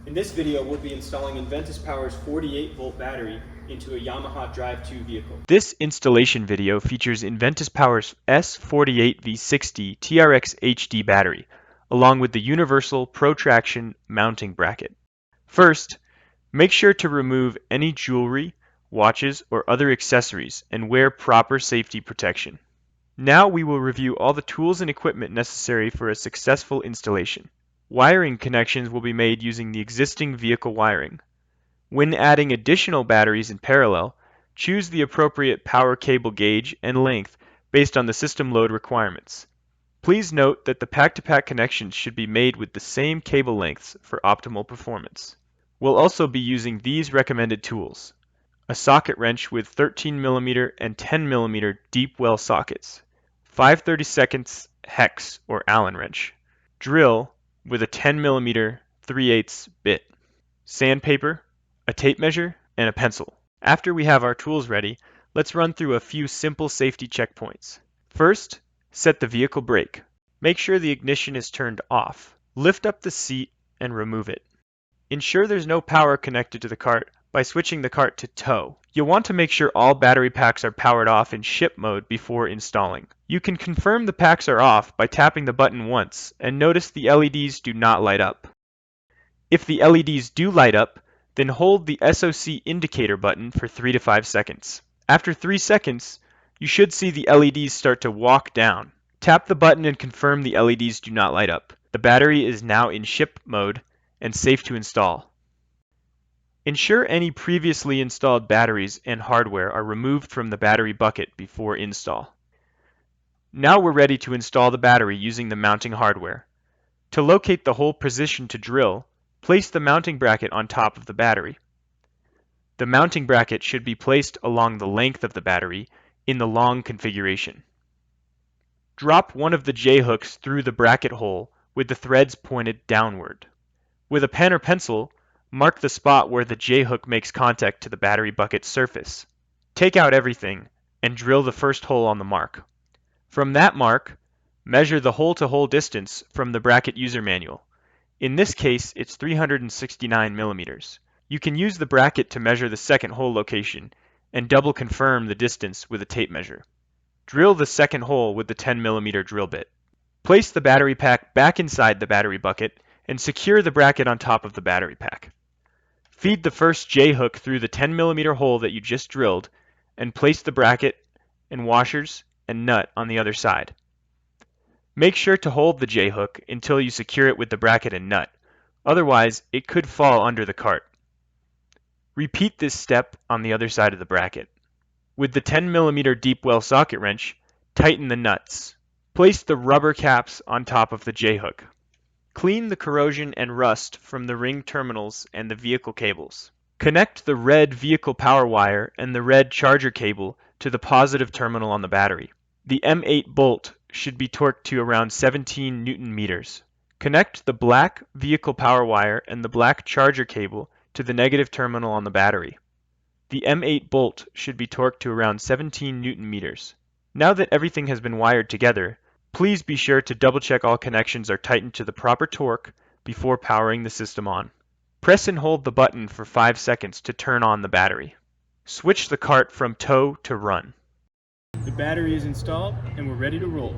In this video, we'll be installing Inventus Power's 48-volt battery into a Yamaha Drive 2 vehicle. This installation video features Inventus Power's S48V60 TRX HD battery, along with the universal PROTRXion mounting bracket. First, make sure to remove any jewelry, watches, or other accessories and wear proper safety protection. Now we will review all the tools and equipment necessary for a successful installation. Wiring connections will be made using the existing vehicle wiring. When adding additional batteries in parallel, choose the appropriate power cable gauge and length based on the system load requirements. Please note that the pack-to-pack connections should be made with the same cable lengths for optimal performance. We'll also be using these recommended tools: a socket wrench with 13mm and 10mm deep well sockets, 5/32 hex or Allen wrench, drill with a 10mm 3/8 bit, sandpaper, a tape measure, and a pencil. After we have our tools ready, let's run through a few simple safety checkpoints. First, set the vehicle brake. Make sure the ignition is turned off. Lift up the seat and remove it. Ensure there's no power connected to the cart by switching the cart to tow. You'll want to make sure all battery packs are powered off in ship mode before installing. You can confirm the packs are off by tapping the button once and notice the LEDs do not light up. If the LEDs do light up, then hold the SOC indicator button for 3 to 5 seconds. After 3 seconds, you should see the LEDs start to walk down. Tap the button and confirm the LEDs do not light up. The battery is now in ship mode and safe to install. Ensure any previously installed batteries and hardware are removed from the battery bucket before install. Now we're ready to install the battery using the mounting hardware. To locate the hole position to drill, place the mounting bracket on top of the battery. The mounting bracket should be placed along the length of the battery in the long configuration. Drop one of the J-hooks through the bracket hole with the threads pointed downward. With a pen or pencil, mark the spot where the J-hook makes contact to the battery bucket surface. Take out everything and drill the first hole on the mark. From that mark, measure the hole-to-hole distance from the bracket user manual. In this case, it's 369 millimeters. You can use the bracket to measure the second hole location and double confirm the distance with a tape measure. Drill the second hole with the 10mm drill bit. Place the battery pack back inside the battery bucket and secure the bracket on top of the battery pack. Feed the first J-hook through the 10mm hole that you just drilled and place the bracket and washers and nut on the other side. Make sure to hold the J-hook until you secure it with the bracket and nut, otherwise it could fall under the cart. Repeat this step on the other side of the bracket. With the 10mm deep well socket wrench, tighten the nuts. Place the rubber caps on top of the J-hook. Clean the corrosion and rust from the ring terminals and the vehicle cables. Connect the red vehicle power wire and the red charger cable to the positive terminal on the battery. The M8 bolt should be torqued to around 17 Newton meters. Connect the black vehicle power wire and the black charger cable to the negative terminal on the battery. The M8 bolt should be torqued to around 17 Newton meters. Now that everything has been wired together, please be sure to double check all connections are tightened to the proper torque before powering the system on. Press and hold the button for 5 seconds to turn on the battery. Switch the cart from tow to run. The battery is installed and we're ready to roll.